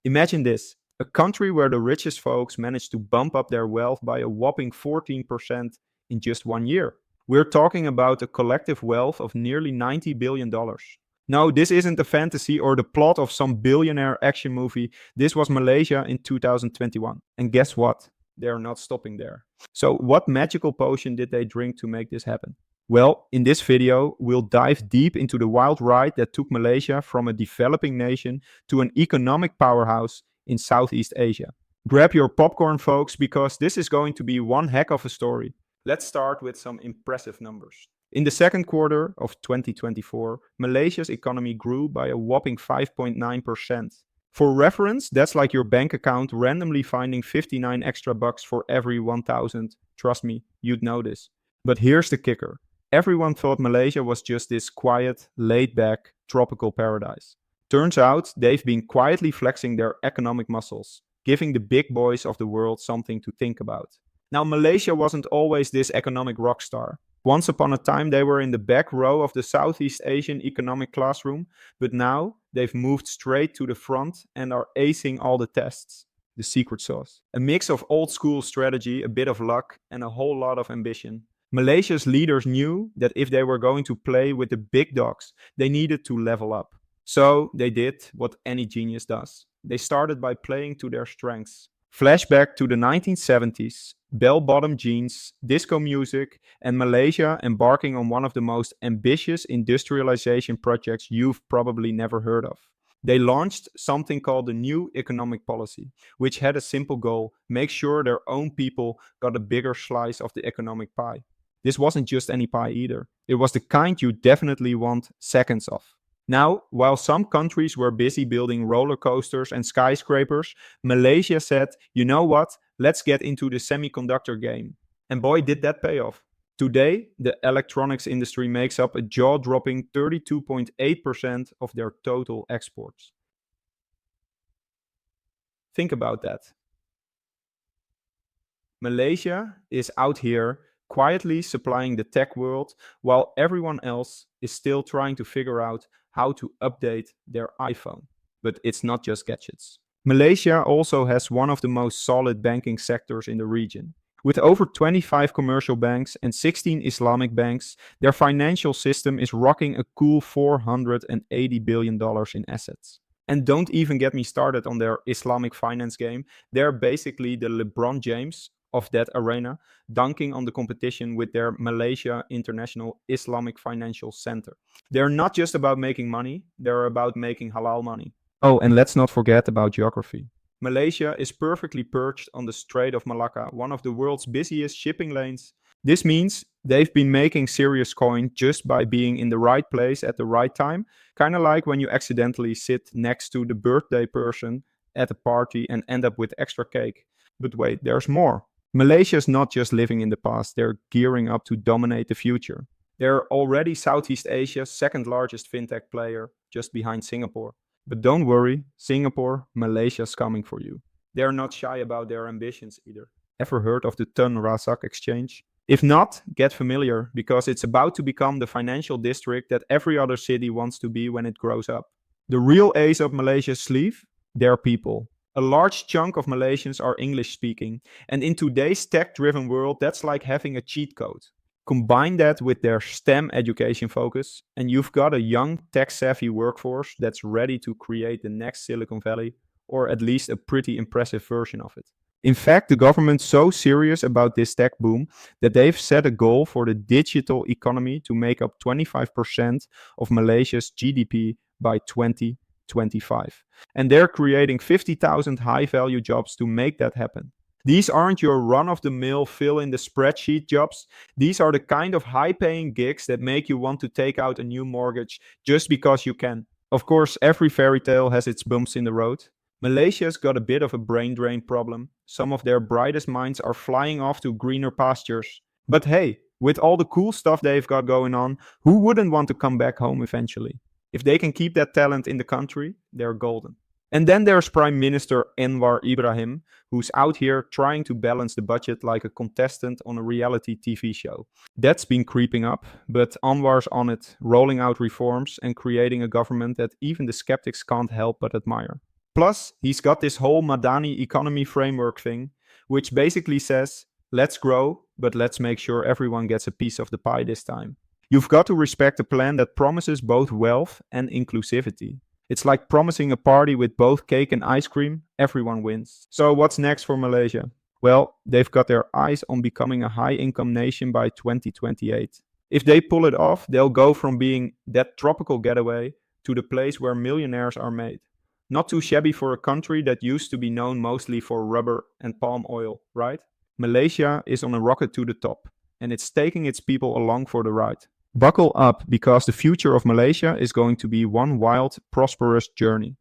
Imagine this, a country where the richest folks managed to bump up their wealth by a whopping 14% in just 1 year. We're talking about a collective wealth of nearly $90 billion. No, this isn't a fantasy or the plot of some billionaire action movie. This was Malaysia in 2021. And guess what? They're not stopping there. So, what magical potion did they drink to make this happen? Well, in this video, we'll dive deep into the wild ride that took Malaysia from a developing nation to an economic powerhouse in Southeast Asia. Grab your popcorn, folks, because this is going to be one heck of a story. Let's start with some impressive numbers. In the second quarter of 2024, Malaysia's economy grew by a whopping 5.9%. For reference, that's like your bank account randomly finding 59 extra bucks for every 1,000. Trust me, you'd know this. But here's the kicker. Everyone thought Malaysia was just this quiet, laid-back, tropical paradise. Turns out they've been quietly flexing their economic muscles, giving the big boys of the world something to think about. Now, Malaysia wasn't always this economic rock star. Once upon a time, they were in the back row of the Southeast Asian economic classroom, but now they've moved straight to the front and are acing all the tests. The secret sauce. A mix of old school strategy, a bit of luck, and a whole lot of ambition. Malaysia's leaders knew that if they were going to play with the big dogs, they needed to level up. So they did what any genius does. They started by playing to their strengths. Flashback to the 1970s, bell-bottom jeans, disco music, and Malaysia embarking on one of the most ambitious industrialization projects you've probably never heard of. They launched something called the New Economic Policy, which had a simple goal: make sure their own people got a bigger slice of the economic pie. This wasn't just any pie either. It was the kind you definitely want seconds of. Now, while some countries were busy building roller coasters and skyscrapers, Malaysia said, you know what, let's get into the semiconductor game. And boy, did that pay off. Today, the electronics industry makes up a jaw-dropping 32.8% of their total exports. Think about that. Malaysia is out here quietly supplying the tech world while everyone else is still trying to figure out how to update their iPhone. But it's not just gadgets. Malaysia also has one of the most solid banking sectors in the region. With over 25 commercial banks and 16 Islamic banks, their financial system is rocking a cool $480 billion in assets. And don't even get me started on their Islamic finance game. They're basically the LeBron James of that arena, dunking on the competition with their Malaysia International Islamic Financial Center. They're not just about making money, they're about making halal money. Oh, and let's not forget about geography. Malaysia is perfectly perched on the Strait of Malacca, one of the world's busiest shipping lanes. This means they've been making serious coin just by being in the right place at the right time, kind of like when you accidentally sit next to the birthday person at a party and end up with extra cake. But wait, there's more. Malaysia is not just living in the past, they're gearing up to dominate the future. They're already Southeast Asia's second largest fintech player, just behind Singapore. But don't worry, Singapore, Malaysia's coming for you. They're not shy about their ambitions either. Ever heard of the Tun Razak exchange? If not, get familiar, because it's about to become the financial district that every other city wants to be when it grows up. The real ace up Malaysia's sleeve? Their people. A large chunk of Malaysians are English speaking, and in today's tech-driven world, that's like having a cheat code. Combine that with their STEM education focus, and you've got a young, tech-savvy workforce that's ready to create the next Silicon Valley, or at least a pretty impressive version of it. In fact, the government's so serious about this tech boom that they've set a goal for the digital economy to make up 25% of Malaysia's GDP by 2025. And they're creating 50,000 high-value jobs to make that happen. These aren't your run-of-the-mill fill-in-the-spreadsheet jobs. These are the kind of high-paying gigs that make you want to take out a new mortgage just because you can. Of course, every fairy tale has its bumps in the road. Malaysia's got a bit of a brain drain problem. Some of their brightest minds are flying off to greener pastures. But hey, with all the cool stuff they've got going on, who wouldn't want to come back home eventually? If they can keep that talent in the country, they're golden. And then there's Prime Minister Anwar Ibrahim, who's out here trying to balance the budget like a contestant on a reality TV show. That's been creeping up, but Anwar's on it, rolling out reforms and creating a government that even the skeptics can't help but admire. Plus, he's got this whole Madani economy framework thing, which basically says, let's grow, but let's make sure everyone gets a piece of the pie this time. You've got to respect a plan that promises both wealth and inclusivity. It's like promising a party with both cake and ice cream, everyone wins. So, what's next for Malaysia? Well, they've got their eyes on becoming a high income nation by 2028. If they pull it off, they'll go from being that tropical getaway to the place where millionaires are made. Not too shabby for a country that used to be known mostly for rubber and palm oil, right? Malaysia is on a rocket to the top, and it's taking its people along for the ride. Buckle up, because the future of Malaysia is going to be one wild, prosperous journey.